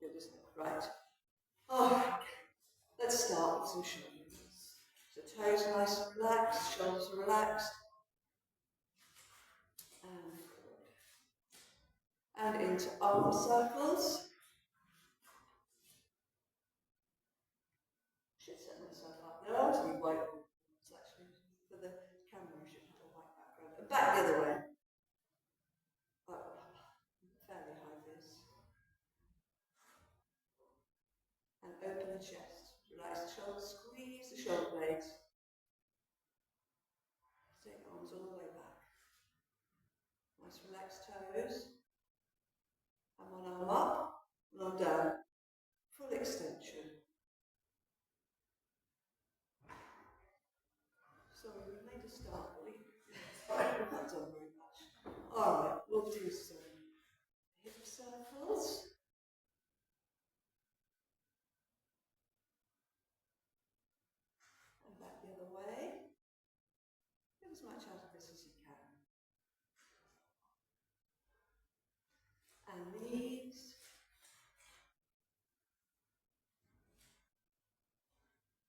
good, isn't it? Right. Oh, let's start with some shoulders. So toes nice and relaxed, shoulders relaxed. And into arm circles. Should set myself up. There aren't any white ones actually. For the camera, I should have a white background. And back the other way. Fairly high vis. And open the chest. Relax the shoulders, squeeze the shoulder blades. Take the arms all the way back. Nice relaxed toes. And one arm up, one arm down. Full extension. Sorry, we made a start. We've not done very much. Alright, we'll do some hip circles. And back the other way. Get as much out of this as you can. And knees.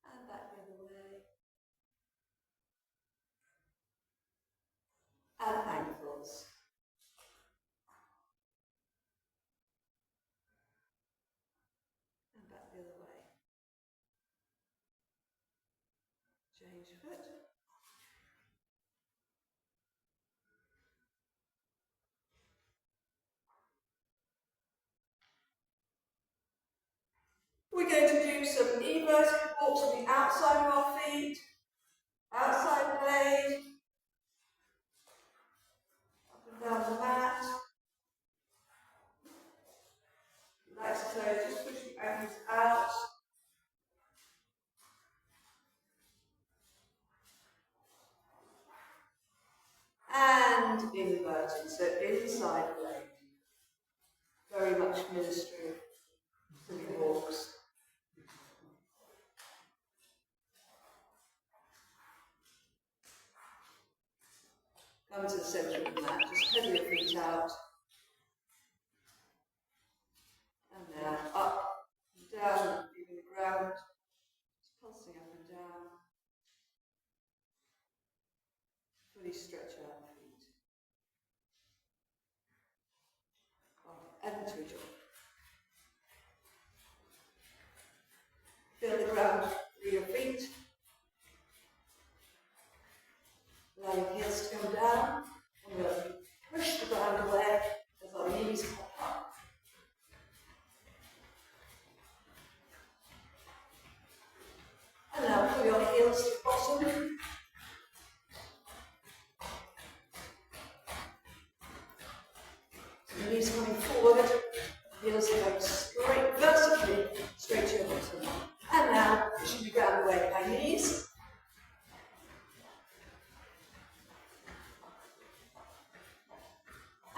And back the other way. And ankles. And back the other way. Change foot. We're going to do some inverted walks on the outside of our feet. Outside blade. Up and down the mat. Relax the toes, just push the ankles out. And inverted, so inside blade. Very much ministry to the walks. Come to the centre of the mat, just pedal your feet out. And now up and down, leaving the ground. Just pulsing up and down. Fully stretch out the feet. And into a jog. Feel the ground through your feet. Allow your heels to come down. And we'll push the ground away as our knees pop up. And now pull your heels to the bottom. So the knees coming forward, heels are going straight, vertically, straight to your bottom. And now pushing the ground away by knees.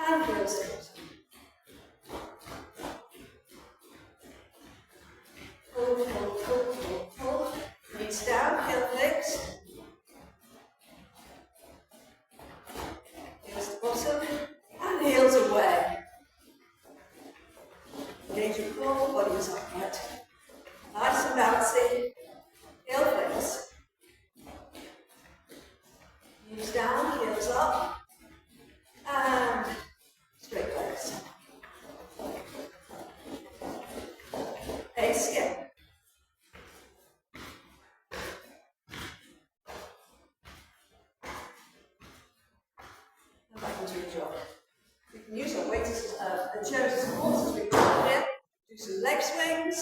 And heels to bottom. Pull, pull, pull, pull, pull. Knees down, heel legs. Heels to bottom. And heels away. Engage your core, body is upright. Nice and bouncy. Heel flex. Knees down, heels up. And straight legs. A skip. And back into a jog. We can use our weights and chairs as supports as we go here. Do some leg swings.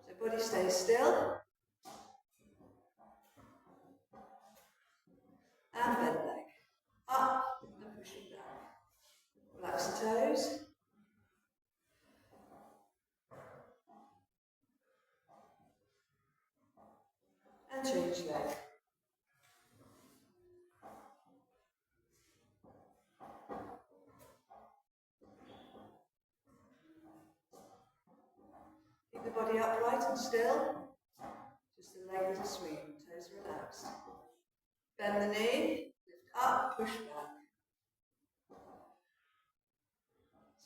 So body stays still. And bend leg. Up and pushing back. Relax the toes. And change leg. Keep the body upright and still. Just the legs are swinging, toes relaxed. Bend the knee, lift up, push back.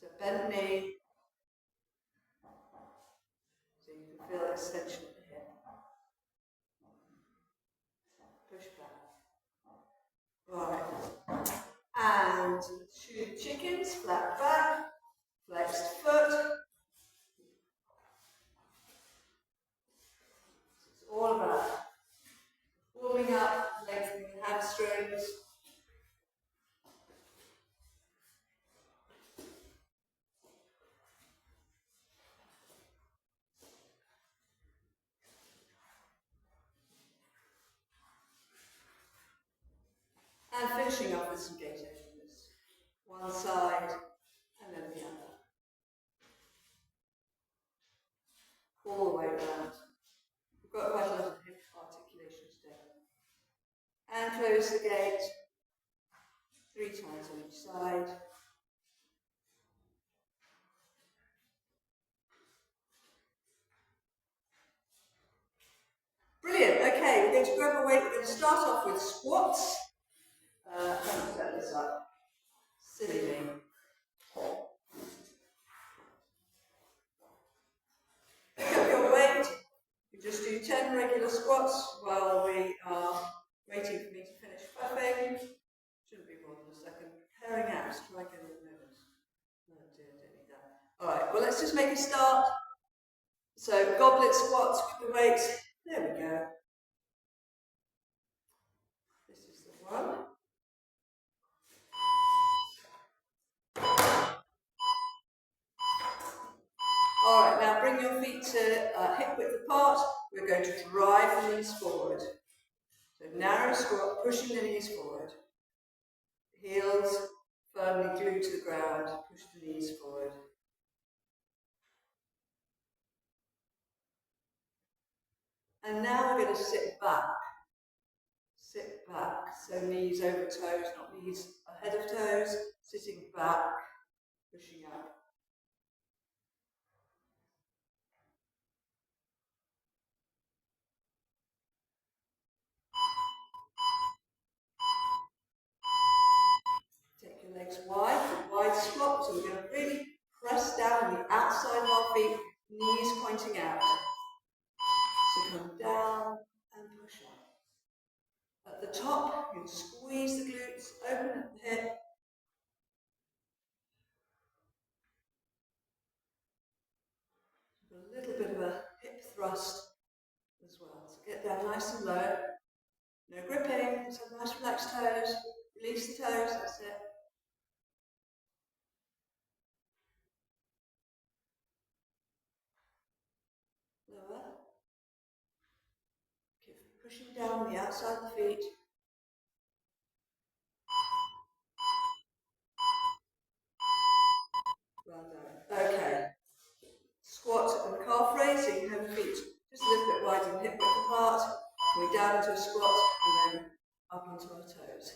So bent knee, so you can feel extension at the hip. Push back. Right. And shoot chickens, flat back, flexed foot. It's all about warming up, lengthening the hamstrings. And finishing up with some gate openness. One side and then the other. All the way around. We've got quite a lot of hip articulation today. And close the gate 3 times on each side. Brilliant. Okay, we're going to grab a weight. We're going to start off with squats. How to set this up? Silly me. Pick up your weight. You just do 10 regular squats while we are waiting for me to finish puffing. Shouldn't be more than a second. Preparing abs. Try and get a moment. Oh dear, don't need that. Alright, well let's just make a start. So goblet squats with the weights. There we go. This is the one. Alright, now bring your feet to hip width apart. We're going to drive the knees forward. So narrow squat, pushing the knees forward. Heels firmly glued to the ground, push the knees forward. And now we're going to sit back. Sit back, so knees over toes, not knees ahead of toes. Sitting back, pushing up. Take your legs wide squat, so we're going to really press down on the outside of our feet, knees pointing out. So come down and push up. At the top, you can squeeze the glutes, open at the hip. A little bit of a hip thrust as well. So get down nice and low. No gripping, so nice relaxed toes. Release the toes, that's it. Lower. Keep pushing down the outside of the feet. Well done. Okay. Squat and calf raise, so you can have your feet just a little bit wide and hip width apart. We're down into a squat and then up onto our toes.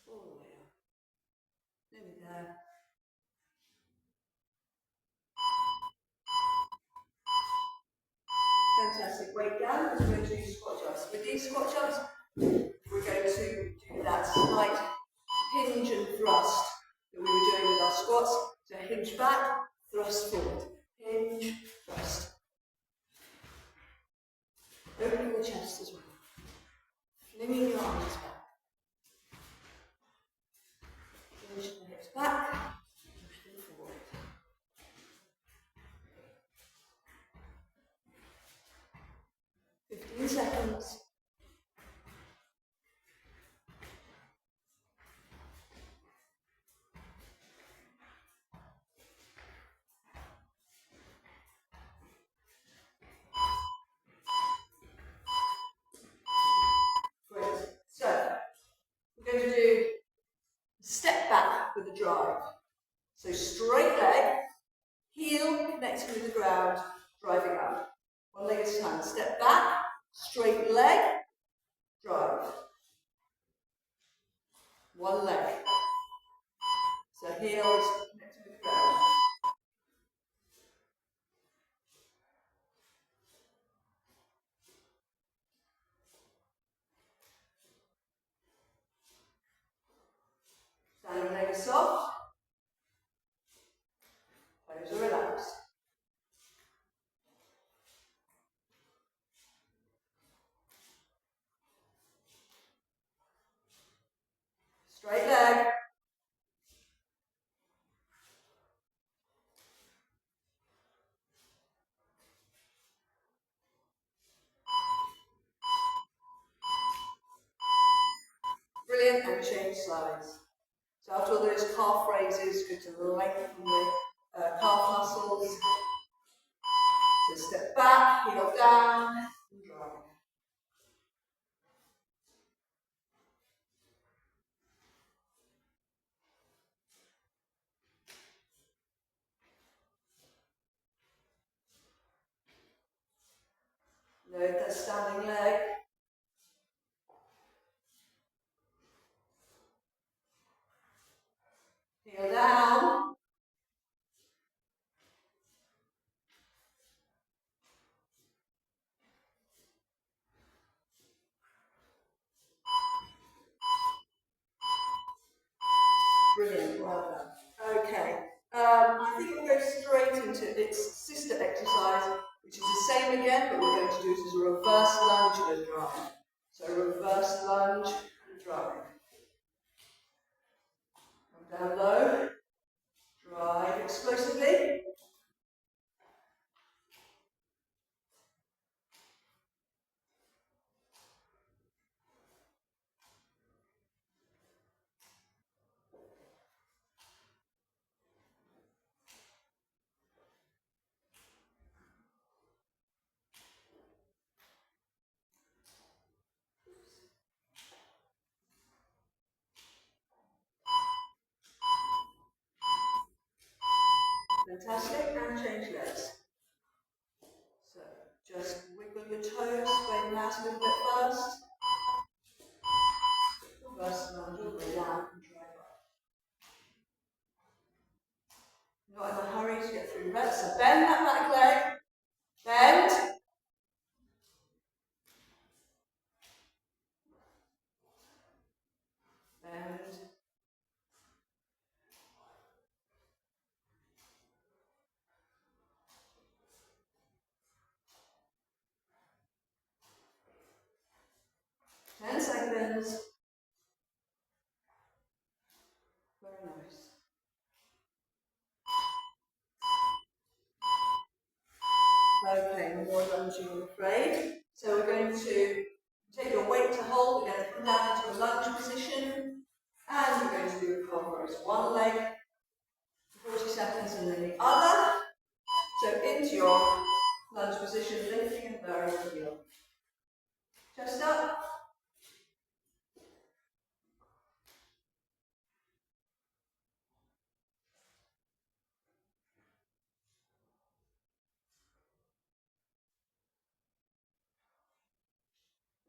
All the way up. Nearly there. Fantastic. Weight down, because we're going to do squat jumps. With these squat jumps, we're going to do that slight hinge and thrust that we were doing with our squats. So hinge back, thrust forward. Hinge, thrust. Opening the chest as well. Flinging your arms back. Hinge the hips back. Push them forward. "15 seconds. Great. So, we're going to do a step back with a drive. So straight leg, Heel connecting with the ground, driving up. One leg at a time. Step back, straight leg, drive. One leg. So heel is connecting with the ground. Standing leg is soft. Toes are relaxed. Straight leg. Brilliant, and change sides. So after all those calf raises, good to lengthen the calf muscles. So step back, heel down, and drive. Note that standing leg. Heel down. Brilliant, well done. Okay, I think we'll go straight into its sister exercise, which is the same again, but we're going to do it as a reverse lunge and drive. So reverse lunge and drive. Come down low, drive explosively. Fantastic, and change legs. So just wiggle your toes, sway them out a little bit first. Reverse lunge all the way down and drive up. Not in a hurry to get through reps, so bend that back leg, bend. Bend. 10 seconds. Very nice. Okay, no more lunging, I'm afraid. So we're going to take your weight to hold. We're going to come down into a lunge position. And we're going to do a calf raise. One leg for 40 seconds and then the other. So into your lunge position, lifting and lowering the heel. Chest up.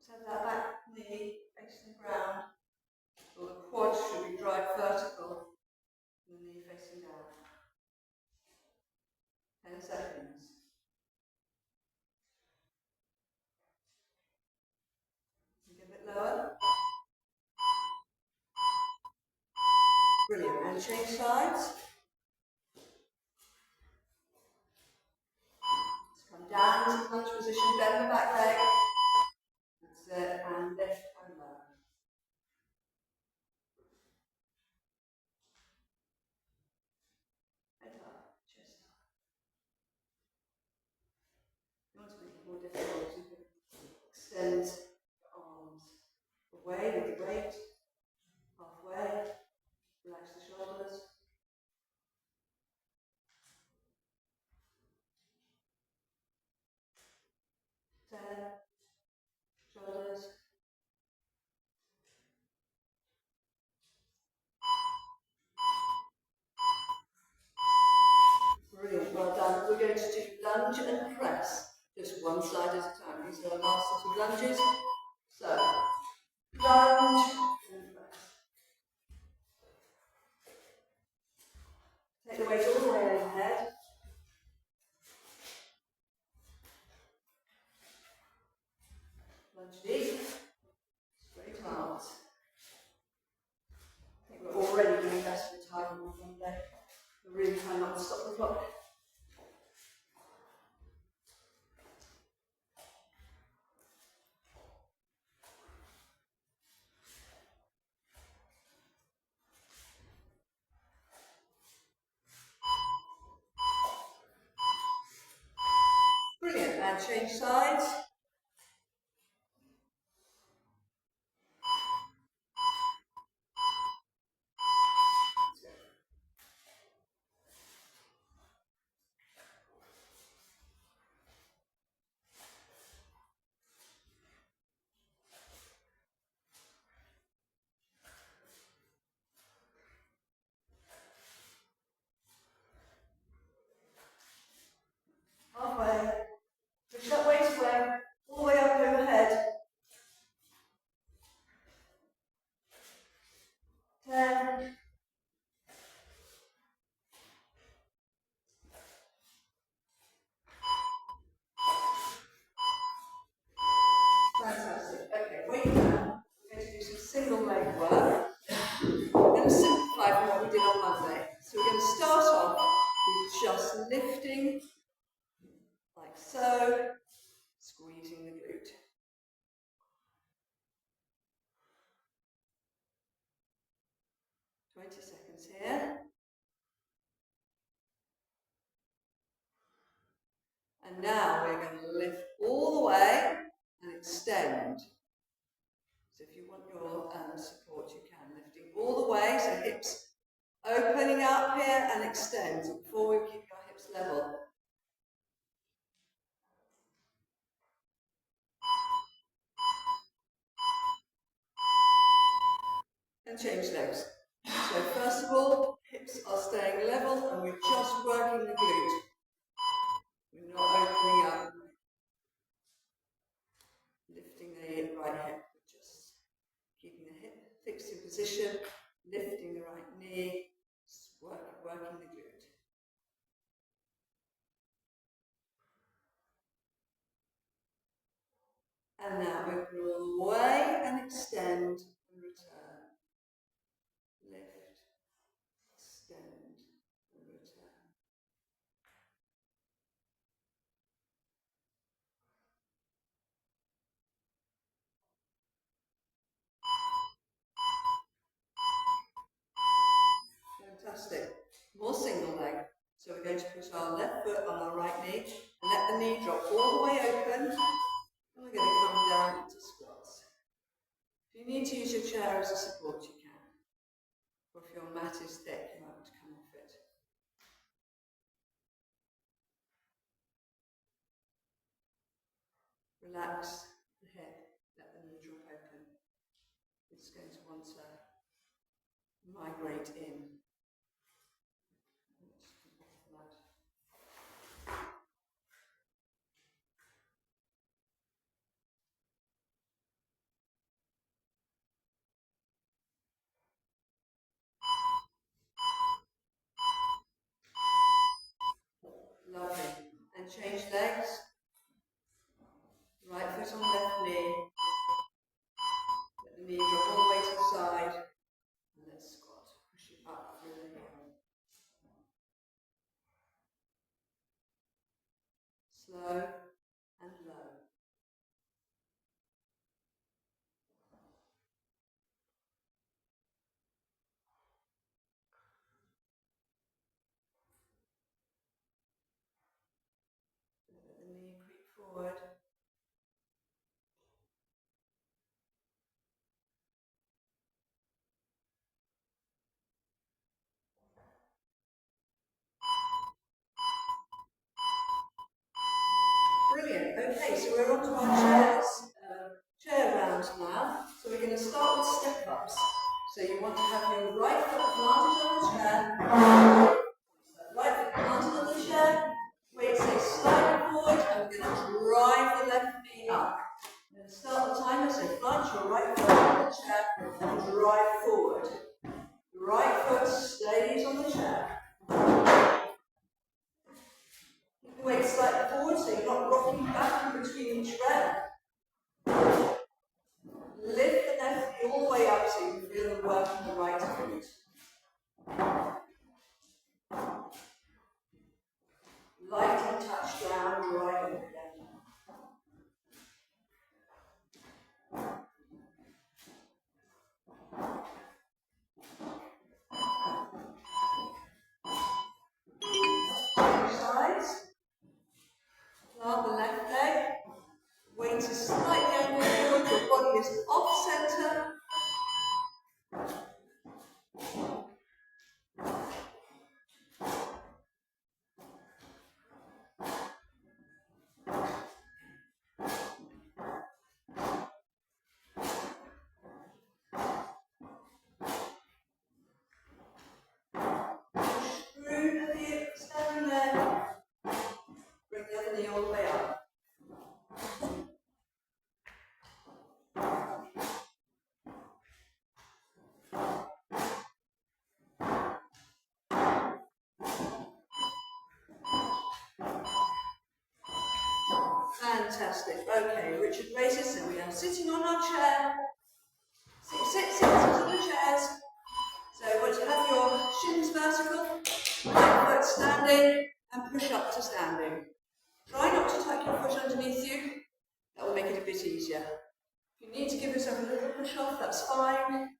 Set that back knee facing the ground. Or the quad should be drive vertical. And the knee facing down. 10 seconds. Get a bit lower. Brilliant. And change sides. Come down into lunge position, bend the back leg. That's it, and lift and lower. Head up, chest up. If you want to make it more difficult, you can extend your arms away with the weight, halfway, relax the shoulders. Shoulders. Brilliant, well lunge and press. Just one side at a time. These are our last set of lunges. So, lunge and press. Take the weight all the way overhead. Lunge deep. Straight arms. I think we're already doing best for time on one leg. We're really trying not to stop the clock. Brilliant, and change sides. Halfway. Push that waist away, all the way up overhead. 10. Fantastic. Okay, weight down. We're going to do some single leg work. We're going to simplify from what we did on Monday. So we're going to start off with just lifting, like so, squeezing the glute. 20 seconds here. And now we're going to lift all the way and extend. So if you want your support, you can. Lifting all the way, so hips opening up here and extend. So before we keep our hips level. And change legs. So first of all, hips are staying level and we're just working the glute. We're not opening up. Lifting the right hip. We're just keeping the hip fixed in position, lifting the right knee, working the glute. And now open all the way and extend and return. Lift, extend and return. Fantastic. More single leg. So we're going to put our left foot on our right knee and let the knee drop all the way open. And we're going to come down into squats. If you need to use your chair as a support, you can. Or if your mat is thick, you might want to come off it. Relax the hip, let the knee drop open. It's going to want to migrate in. Lovely. And change legs. Right foot on left knee. Let the knee drop all the way to the side. And let's squat. Push it up through the heel. Slow and low. Let the knee creep forward. Brilliant. Okay, so we're on to our chair round now. So we're going to start with step ups. So you want to have your right foot planted on the chair. Right foot planted on the chair. Weight stays slightly fantastic. Okay, Richard raises, so we are sitting on our chair. Sit on the chairs. So once you have your shins vertical, right foot standing, and push up to standing. Try not to tuck your foot underneath you. That will make it a bit easier. If you need to give yourself a little push off, that's fine.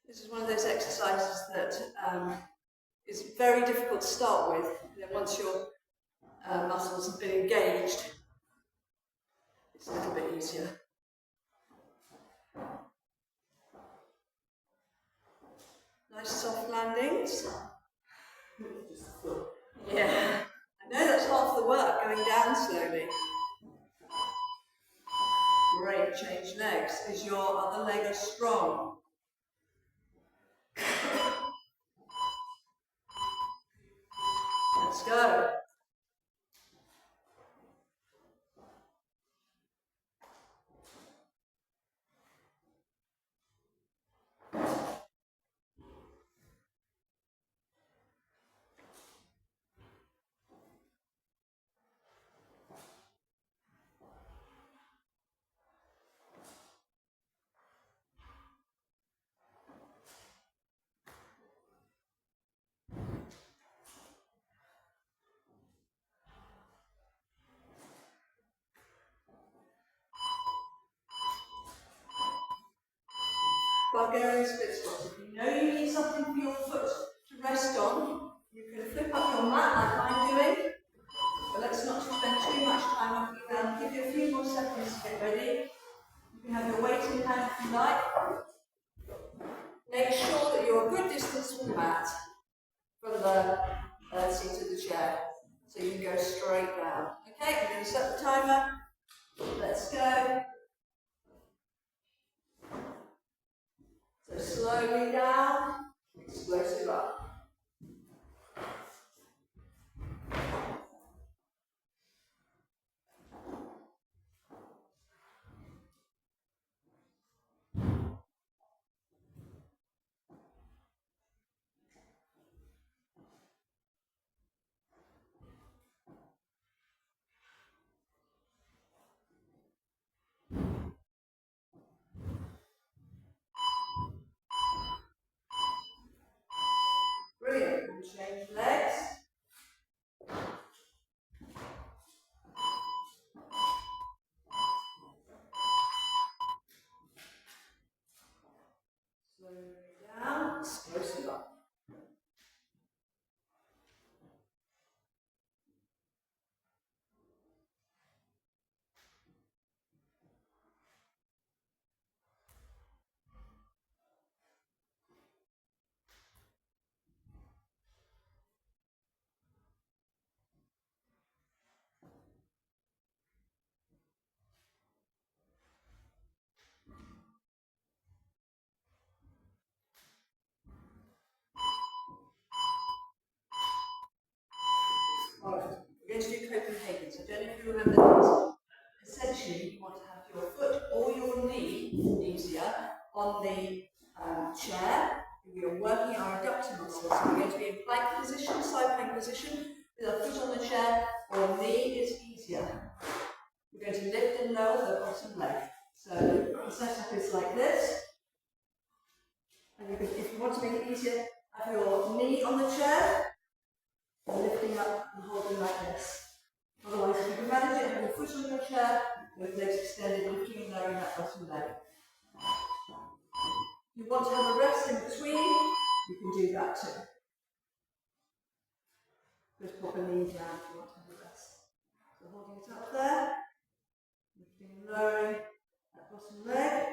This is one of those exercises that is very difficult to start with. And then once your muscles have been engaged, it's a little bit easier. Nice soft landings. Yeah, I know that's half the work, going down slowly. Great, change legs. Is your other leg as strong? Let's go. Bulgarian split squat. If you know you need something for your foot to rest on, you can flip up your mat like I'm doing. But let's not spend too much time up and down. Give you a few more seconds to get ready. You can have your weight in hand if you like. Make sure that you're a good distance from the mat, from the seat of the chair, so you can go straight down. Okay, I'm going to set the timer. Let's go. So slowly down, explosive up. Brilliant. And change legs. Slowly down, explosive up. Alright, we're going to do Copenhagen. So I don't know if you remember these. Essentially, you want to have your foot or your knee easier on the chair. We are working our adductor muscles. So we're going to be in plank position, side plank position, with our foot on the chair, or knee is easier. We're going to lift and lower the bottom leg. So the setup is like this. And you can, if you want to make it easier, have your knee on the chair, and lifting up and holding like this. Otherwise, if you can manage it, have your foot on your chair, with legs extended, lifting and lowering that bottom leg. If you want to have a rest in between, you can do that too. Just pop a knee down if you want to have a rest. So holding it up there, lifting and lowering that bottom leg.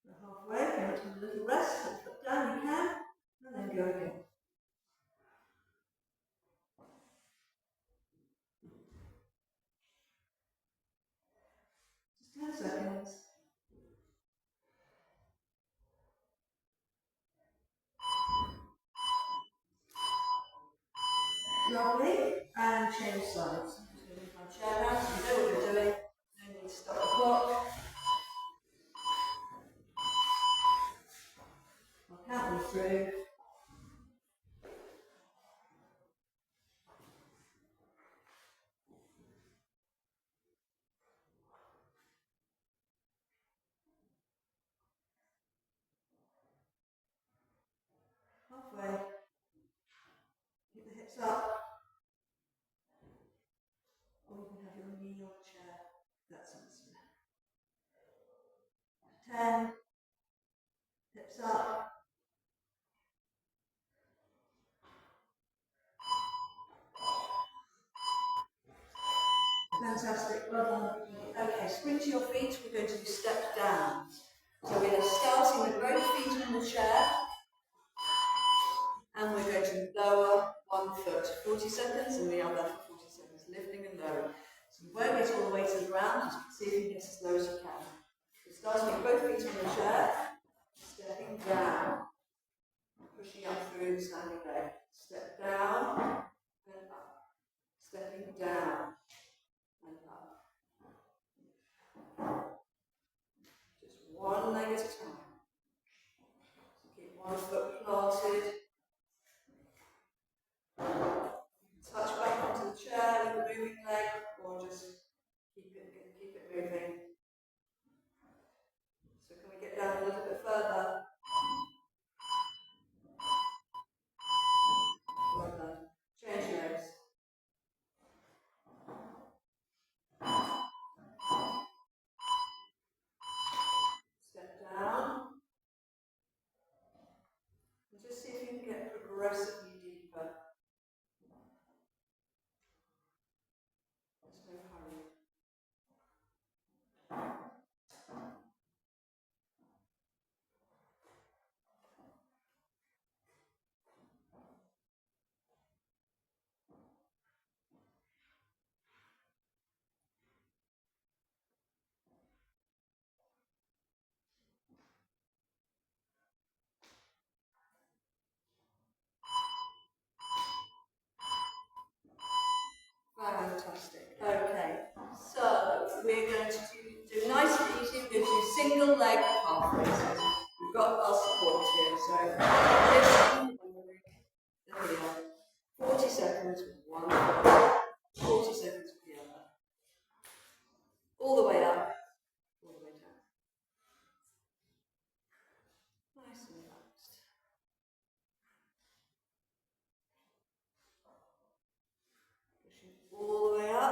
So halfway, if you want to have a little rest, put the foot down, you can, and then go again. Just 10 seconds. Lovely, and change sides. I'm just going to move my chair around so you know what you're doing. No need to stop the clock. I'll count them through. hips up. Or you can have your knee on the chair. That's easier. 10. Hips up. Fantastic, well done. Okay, spring to your feet, we're going to do step down. So we're going to starting with both feet on the chair, and we're going to lower one foot, 40 seconds, and the other for 40 seconds, lifting and lowering. So you won't get all the way to the ground, just see if you can get as low as you can. So starting with both feet on the chair, stepping down, pushing up through the standing leg. Step down and up, stepping down and up. Just one leg at a time. So keep one foot planted. Touch back onto the chair with the moving leg, or just keep it moving. So can we get down a little bit further? Well done. Change legs. Step down. And just see if you can get progressively deeper. There's no hurry. Fantastic. Okay, so we're going to do nice and easy. We're going to do single leg calf raises. We've got our support here, so listen. There we are. 40 seconds with one foot, 40 seconds with the other. All the way up, all the way down. Nice and relaxed. Pushing all the way up.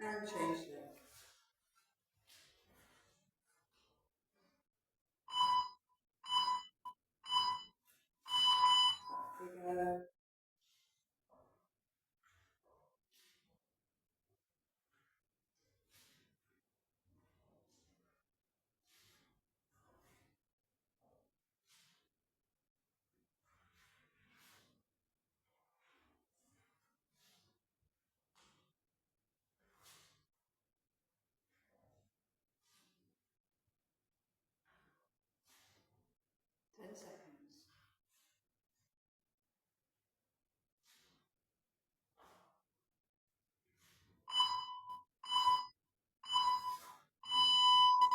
And change leg. Up we go. Seconds.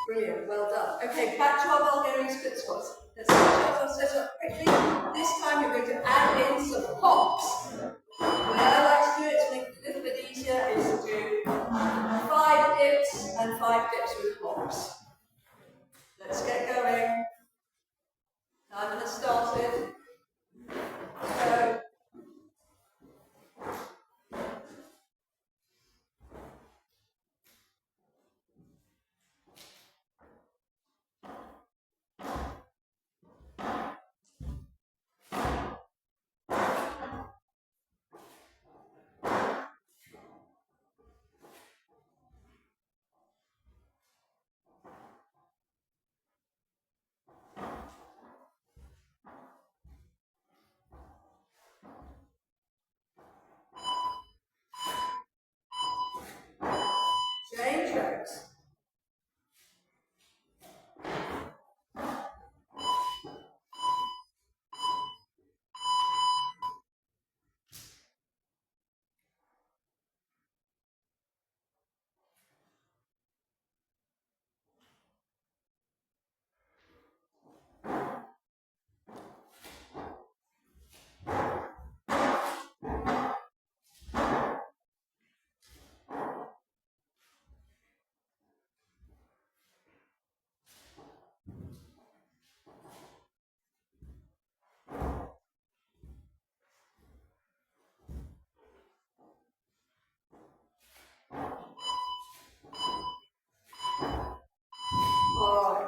Brilliant, well done. Okay, back to our Bulgarian split squats. Let's get ourselves set up quickly. This time we're going to add in some hops. The way I like to do it to make it a little bit easier is to do 5 dips and 5 dips with hops. Let's get going. I'm going to start it. So, 5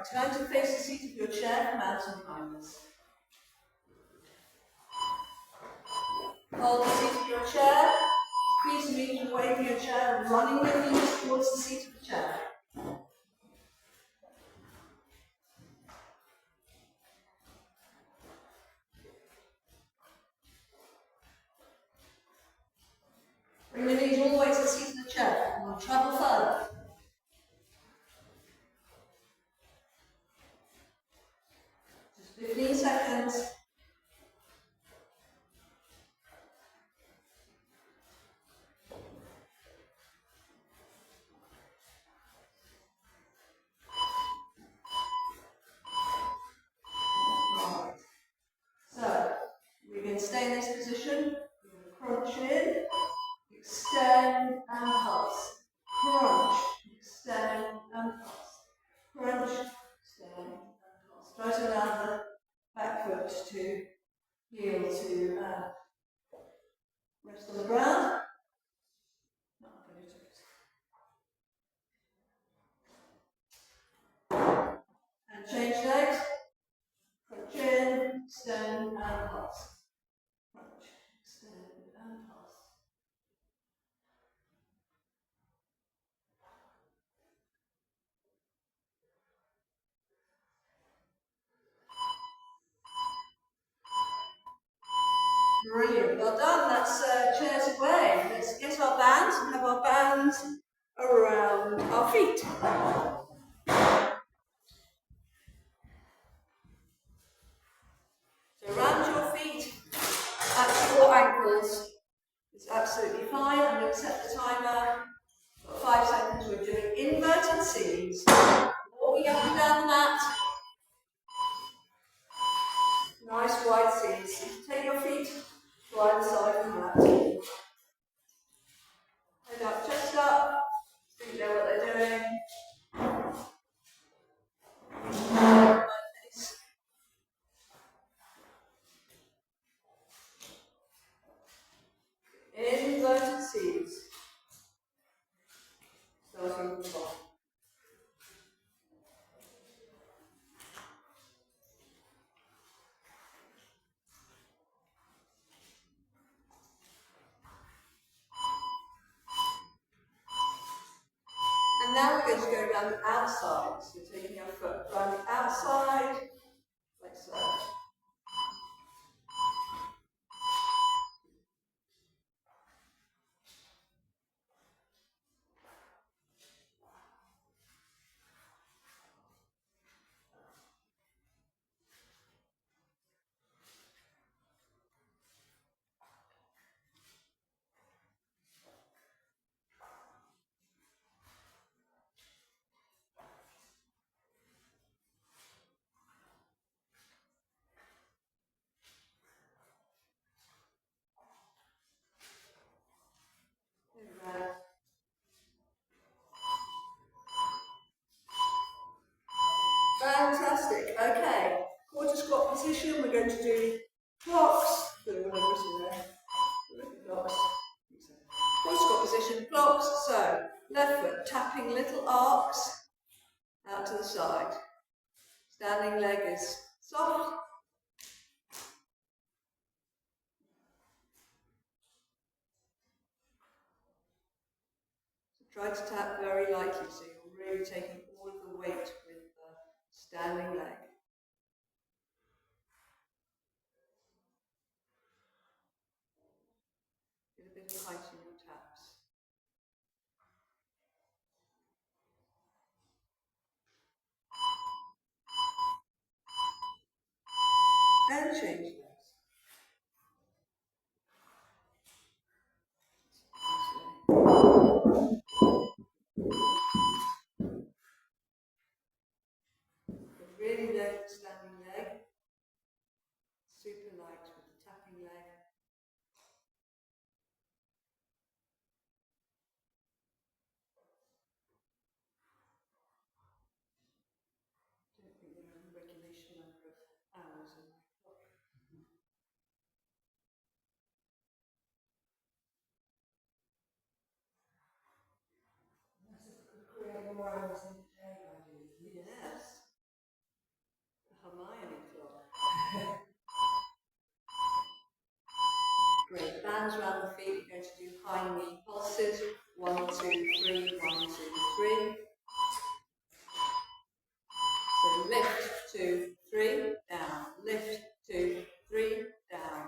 Right, turn to face the seat of your chair from mountain kindness. Hold the seat of your chair. Please move away from your chair and running your knees towards the seat of the chair. Bring the knees all the way to the seat of the chair and we'll travel further. Just 15 seconds. Right. So, we can stay in this position. Crunch in, extend and pulse. Crunch, extend and pulse. Crunch, extend and pulse. Try to allow the back foot to heel to rest on the ground. Not up on your toes. And change legs. Crunch in, extend and pulse. Crunch, extend and pulse. Brilliant, well done. That's chairs away. Let's get our bands and have our bands around our feet. So round your feet at your ankles. It's absolutely fine. I'm going to set the timer for 5 seconds. We're doing inverted C's. Walking up and down the mat. Nice wide C's. Take your feet to either side of the mat. Head up, chest up. Think know what they're doing. Inverted C's. Starting from the bottom. And now we're going to go around the outside. So taking your foot around the outside, like so. Fantastic. Okay. Quarter squat position. We're going to do blocks. Blocks. Quarter squat position. Blocks. So left foot tapping little arcs out to the side. Standing leg is soft. So try to tap very lightly so you're really taking all of the weight with the standing leg. Get a bit of height in your taps. And change legs. Really low standing leg. Super light with the tapping leg. Don't think there are a regulation number of hours in my clock. That's if we could create more hours in the day, I do. Yes. bands around the feet, we're going to do high knee pulses. 1, 2, 3, 1, 2, 3. So lift, 2, 3, down. Lift, 2, 3, down.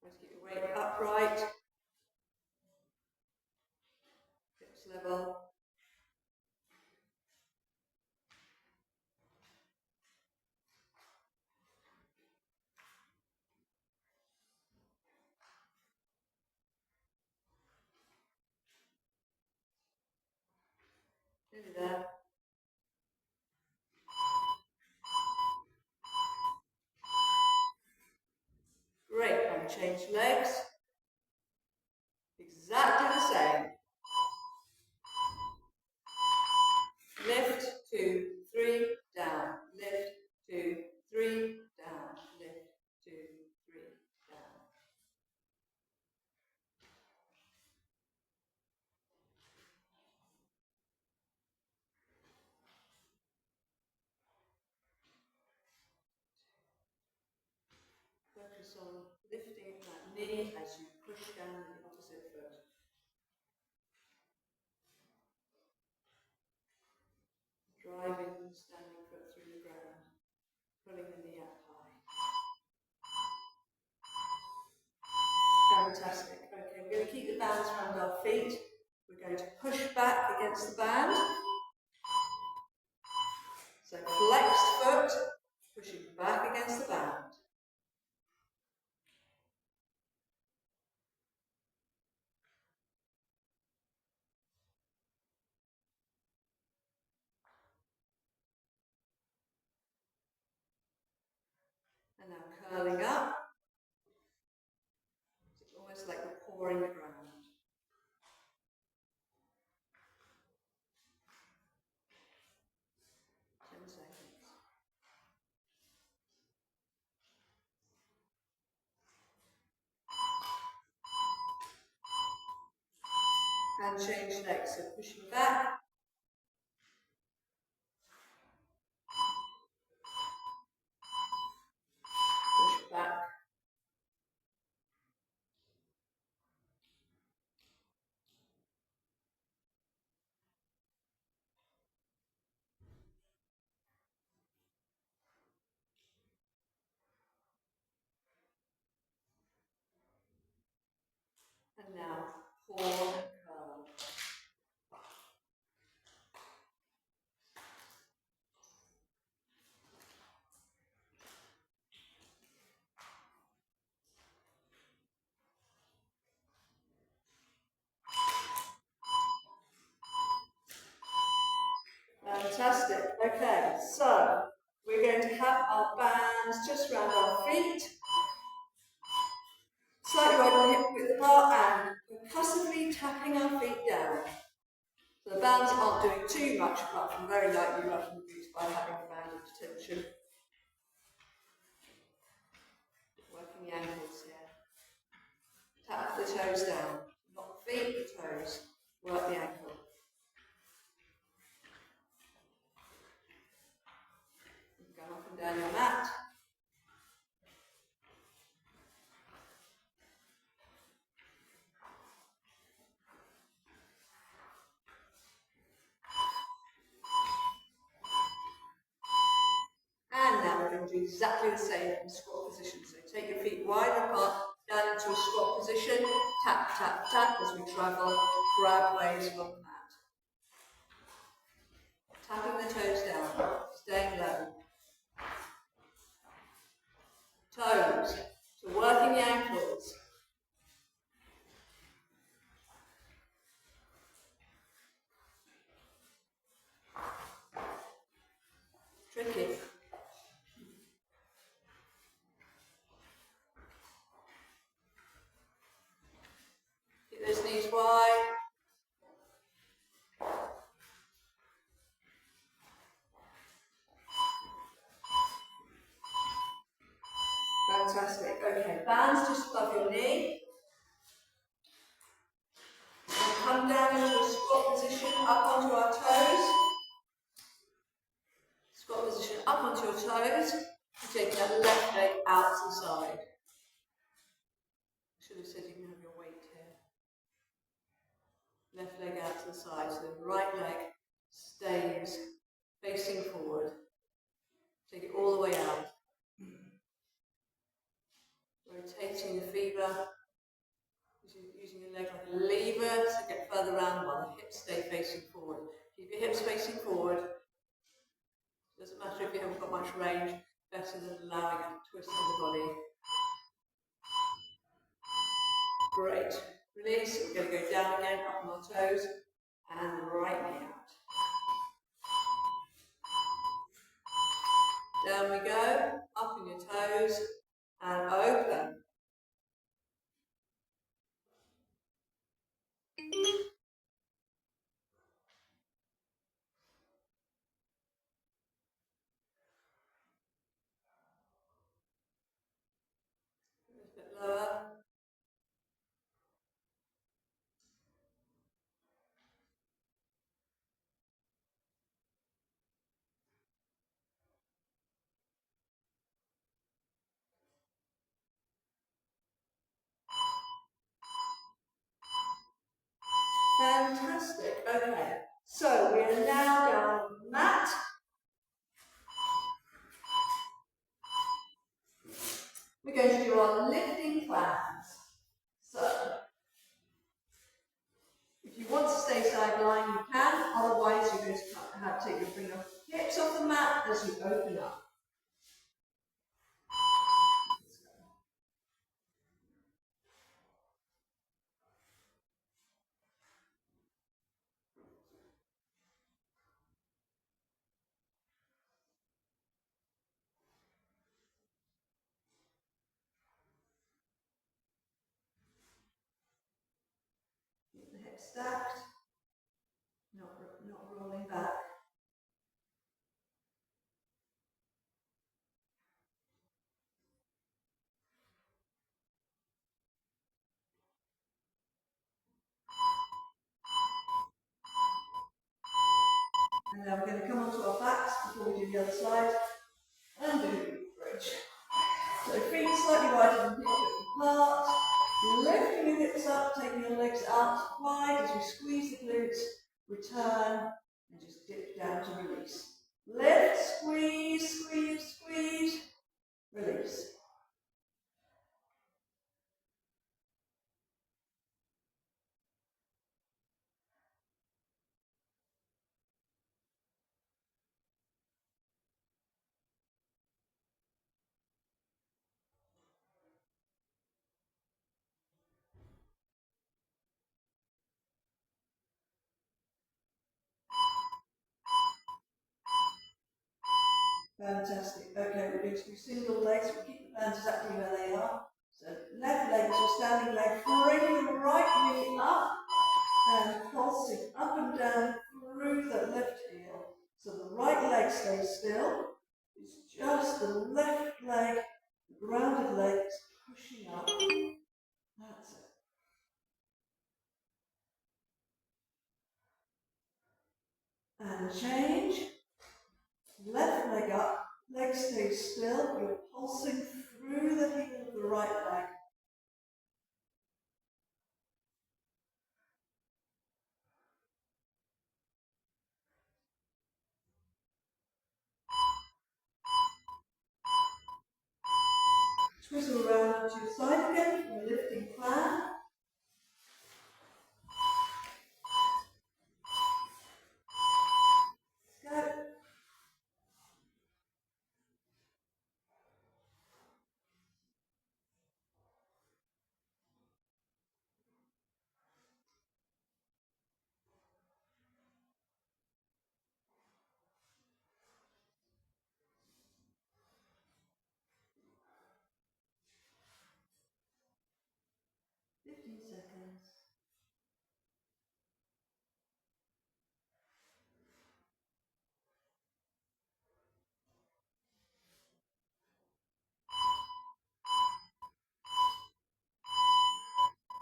Try to keep your weight upright. Hips level. Nearly there. Great, and change legs. Exactly the same. Lift, 2, 3, down. Lift, 2, 3, down. Lift, 2, 3, down. Focus on lifting that knee as you push down the opposite foot. Driving the standing foot through the ground, pulling the knee up high. Fantastic. Okay, we're going to keep the bands around our feet. We're going to push back against the band. So flexed foot, pushing back against the band. And now curling up. It's almost like we're pouring the ground. 10 seconds. And change legs, so pushing back. Push back. And now pour and curl. Fantastic. Okay, so we're going to have our bands just around our feet, slightly wide hip width apart, and percussively tapping our feet down. So the bands aren't doing too much apart from very lightly rubbing the boots by having banded tension. Working the ankles here. Tap the toes down. Not the feet, the toes. Work the ankle. Go up and down your mat. And now we're going to do exactly the same in squat position. So take your feet wide apart, down into a squat position, tap, tap, tap as we travel, grab waves along the mat. Tapping the toes down, staying low. Toes, so working the ankles. Tricky. Keep those knees wide. Fantastic. Okay, bands just above your knee. And come down into a squat position, up onto our toes. Squat position, up onto your toes. left leg out to the side, so the right leg stays facing forward. Take it all the way out. Rotating the fever, using your leg like a lever to get further around while the hips stay facing forward. Keep your hips facing forward. Doesn't matter if you haven't got much range, better than allowing a twist in the body. Great. Release. We're going to go down again, up on our toes, and right knee out. Down we go, up on your toes, and open. A bit lower. Fantastic. Okay. So we are now down on the mat. We're going to do our lifting plans. So, if you want to stay side lying, you can. Otherwise, you're going to have to bring your hips off the mat as you open up. Keep the hips stacked, not rolling back. And now we're going to come onto our backs before we do the other side and do the bridge. So feet slightly wider than hip width apart, lifting your hips up, taking your legs out wide as we squeeze the glutes, return and just dip down to release. Lift, squeeze, squeeze, squeeze, release. Fantastic. Okay, we're going to do single legs. We'll keep the bands exactly where they are. So left leg is your standing leg, bringing the right knee up and pulsing up and down through the left heel. So the right leg stays still. It's just the left leg, the grounded leg is pushing up. That's it. And change. Left leg up, leg stays still. You're pulsing through the heel of the right leg. Twizzle around to your side again for a lifting plan. Let's go.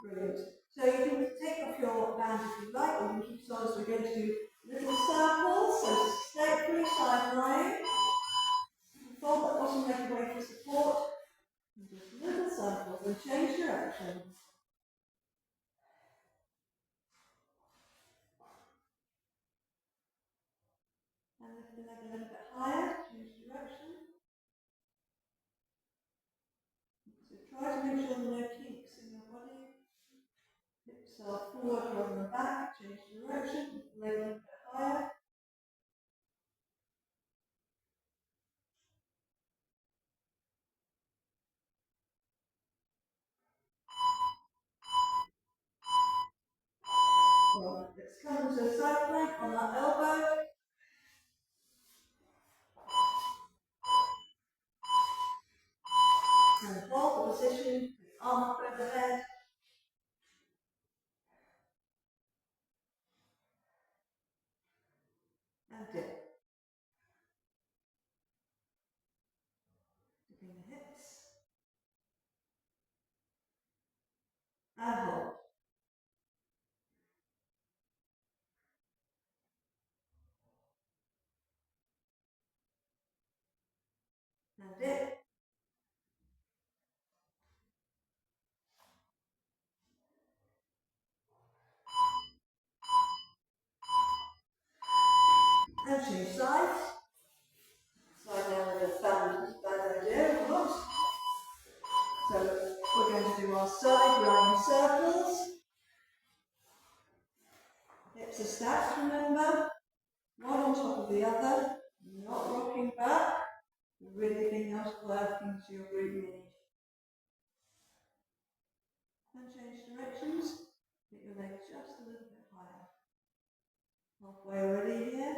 Brilliant. So you can take off your band if you like, or you can keep it on. So we're going to do little circles, so stay fully side lying. Fold that bottom leg away for support. And just little circles and change direction. the leg a little bit higher, change direction. So try to make sure there are no kinks in your body. Hips are forward rather than back, change direction, leg a little bit higher. Well, let's come to a side plank on that elbow. And hold the position, the arm up overhead. And dip. Dipping the hips. And hold. And dip. And change sides. Slide down with a thumb, bad idea, of course. So we're going to do our side lying circles. Hips are stacked, remember. One on top of the other. Not rocking back. Really being able to work into your breathing. And change directions. Get your legs just a little bit higher. Halfway already here.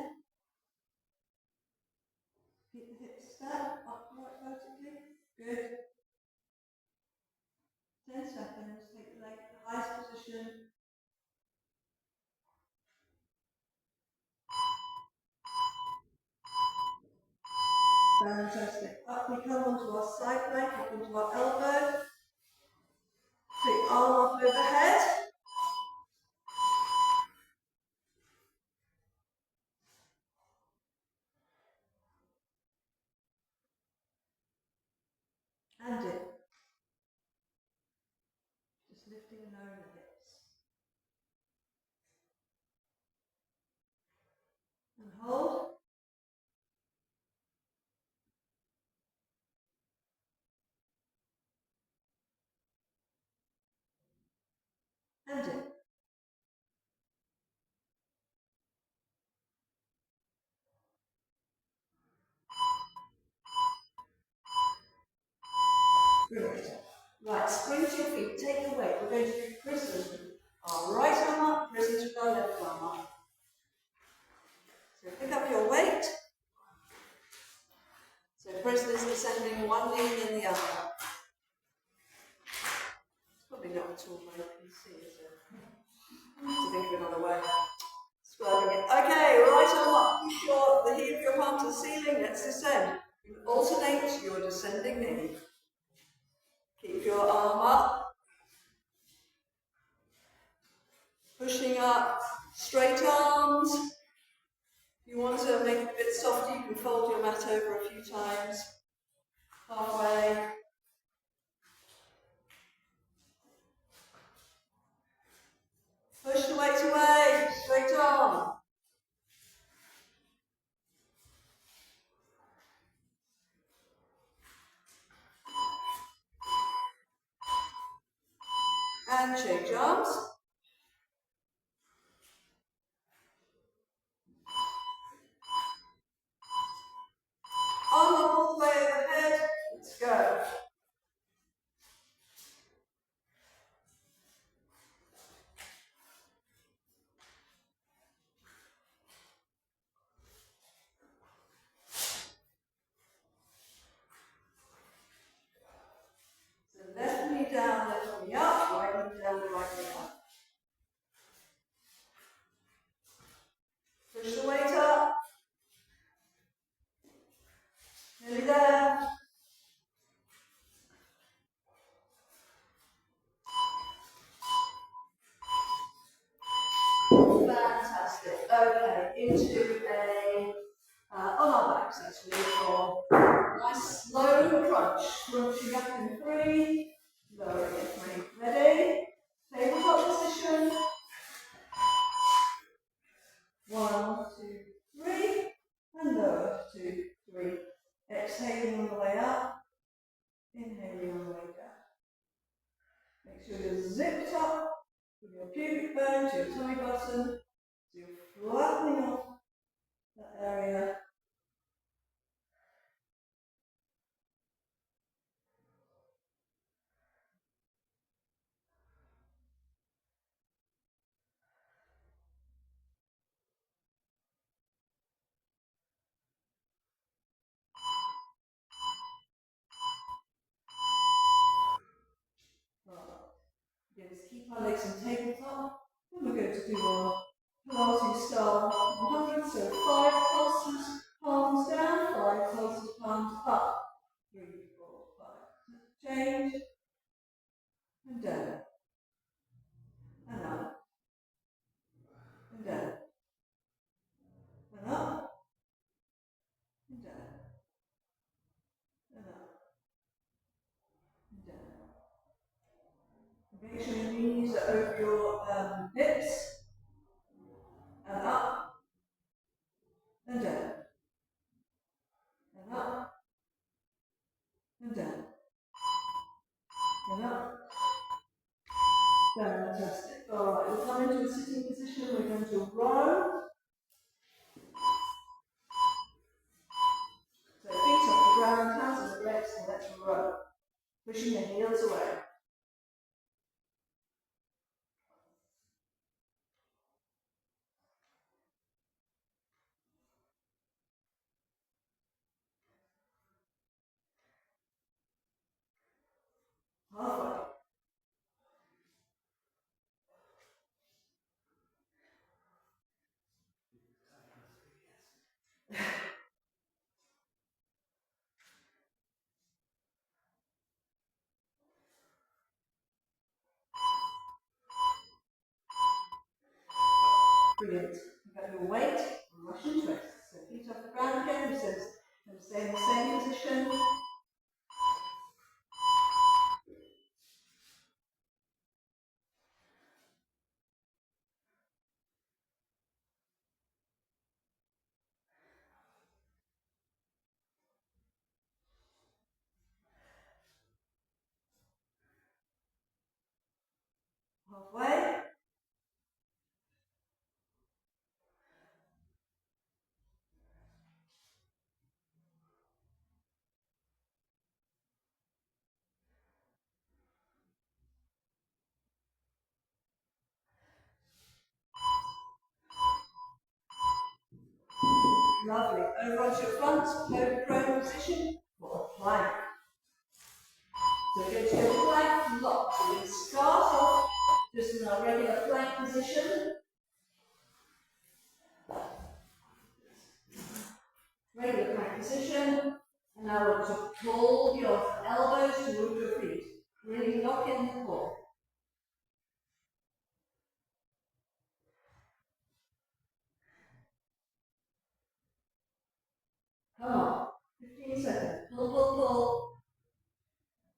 Keep the hips stacked, upright vertically. Good. 10 seconds. Take the leg to the highest position. Fantastic. Up we come onto our side plank, up onto our elbow. Take arm up overhead. And dip. Just lifting and lowering the hips. And hold. And dip. Brilliant. Right, spring to your feet, take the weight. We're going to do prisoners with our right arm up, prisoners with our left arm up. So pick up your weight. So prisoners descending one knee in the other. It's probably not at all very PC, is it? To think of another way. Describing it. Okay, right arm up. Push the heel of your palm to the ceiling. Let's descend. You alternate your descending knee. Keep your arm up. Pushing up. Straight arms. If you want to make it a bit softer, you can fold your mat over a few times. Halfway. Push the weight away. Straight arm. And change arms. Arm up all the way overhead. Let's go. So left knee down, left knee up, right knee down, right knee up. Push the weight up. Nearly there. Fantastic. Okay, into a on our backs actually for nice slow crunch. Crunching up in 3, lowering in 3. Ready? Tabletop position. 1, 2, 3, and lower. button. So you're flattening off that area. Again, just keep our legs on tabletop. Then we're going to do our Pilates style 100. So 5 pulses, palms down, 5 pulses, palms up. 3, 4, 5. Change. And down. And up. And down. And up. And down. And up. And down. Make sure your knees are over your hips. And up. And down. And up. And down. And up. Fantastic. Alright, we'll come into a sitting position. We're going to row. So feet off the ground, hands on the legs, and let's row. Pushing the heels away. Halfway. Brilliant. You've got your weight, Russian twist. So feet off the ground again. We're going to stay in the same position. Halfway. Lovely. Over onto your front, prone position for a plank. So we're going to go plank lock. So we're going to start off just in our regular plank position. Regular plank position. And now I want to pull your elbows towards your feet. Really lock in the core. Come on. 15 seconds. Pull, pull, pull.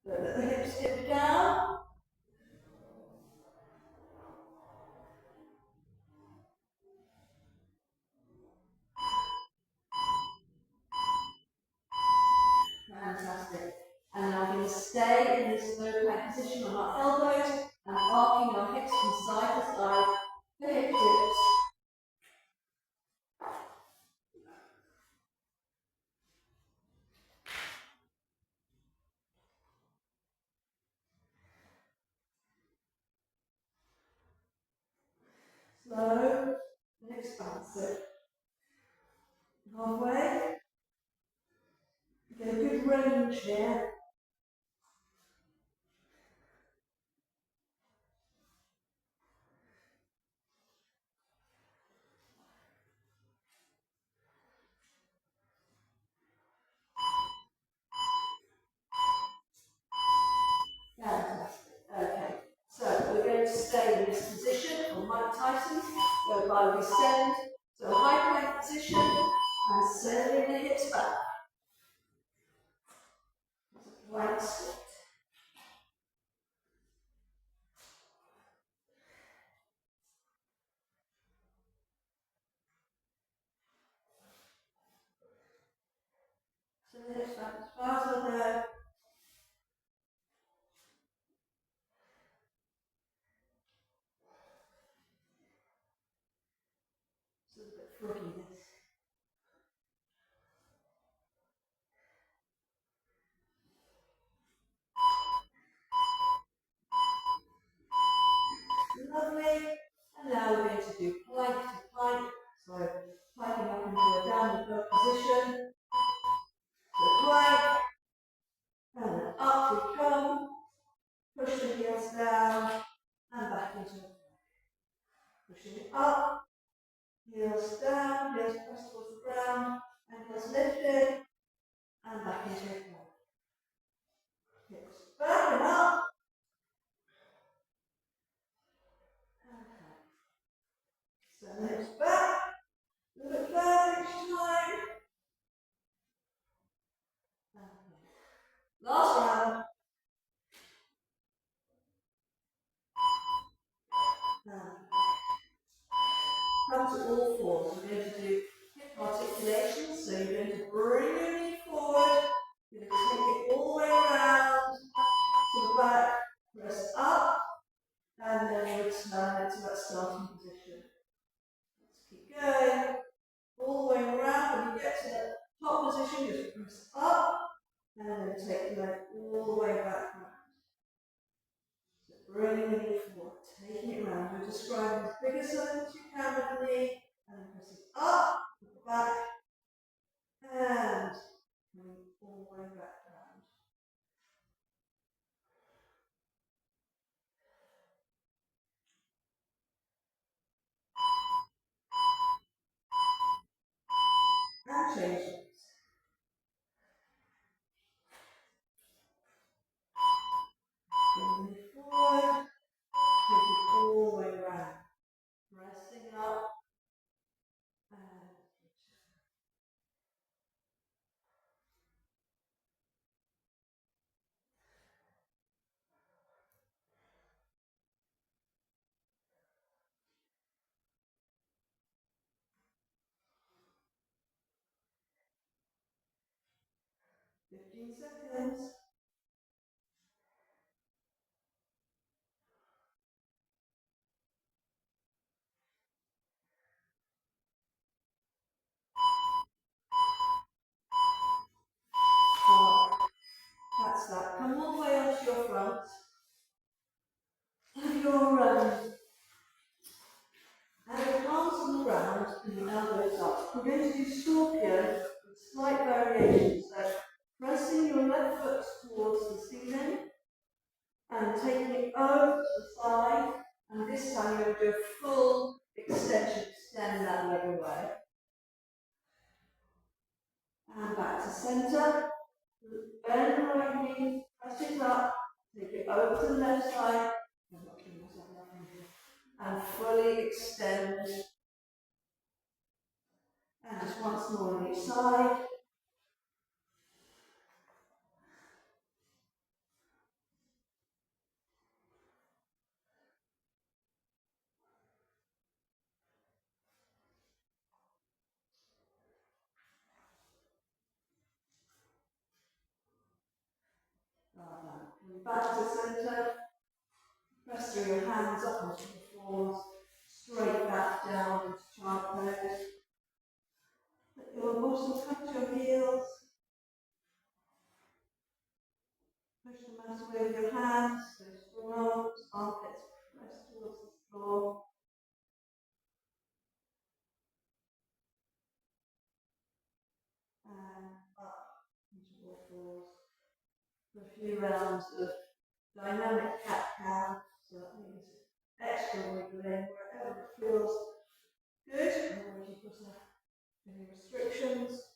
Let the hips dip down. Fantastic. And now we're going to stay in this low plank position on our elbows and arcing our hips from side to side. The hip dips. Slow and expansive. Halfway. Get a good range here. Fantastic. Okay. So we're going to stay in this position for Mike Tyson, whereby we send to a high plank position and sending the hips back. Plank squat. So the hips back as far as we'll go. frogginess. Lovely. And now we're going to do plank to plank. So planking up into a downward dog position. So plank. And then up we come. Push the heels down. And back into a plank. Pushing it up. Heels down. Heels press towards the ground. Ankles lifted. And back into a plank. Hips back and up. So hips back. A little bit further each time. Last round. Come to all fours. We're going to do hip articulation. So you're going to bring your knee forward. You're going to take it all the way around to the back. Press up. And then return it to that starting position. Let's keep going. All the way around. When you get to the top position, just press up. And then take the leg all the way back round. So bringing the knee forward, taking it round. You're describing as big a circle as you can with the knee, and then pressing up, back, and coming all the way back round. And change it. Bring it forward, take it all the way round. Pressing up, and 15 seconds. That's that. Come all the way onto your front. Have your arms on the ground and your elbows up. We're going to do scorpion with slight variations. So pressing your left foot towards the ceiling and taking it over to the side. And this time you're going to do a full extension, extend that leg away. And back to centre. Bend the right knee, press it up, take it over to the left side. And fully extend. And just once more on each side. Back to centre. Press through your hands up onto the floors. Straight back down into child pose. Let your bottom come to your heels. Push the mat away with your hands. So strong. Armpits press towards the floor. And up into all fours. For a few rounds of dynamic cat-cow. So that means extra wiggling wherever it feels good. And if you put any restrictions.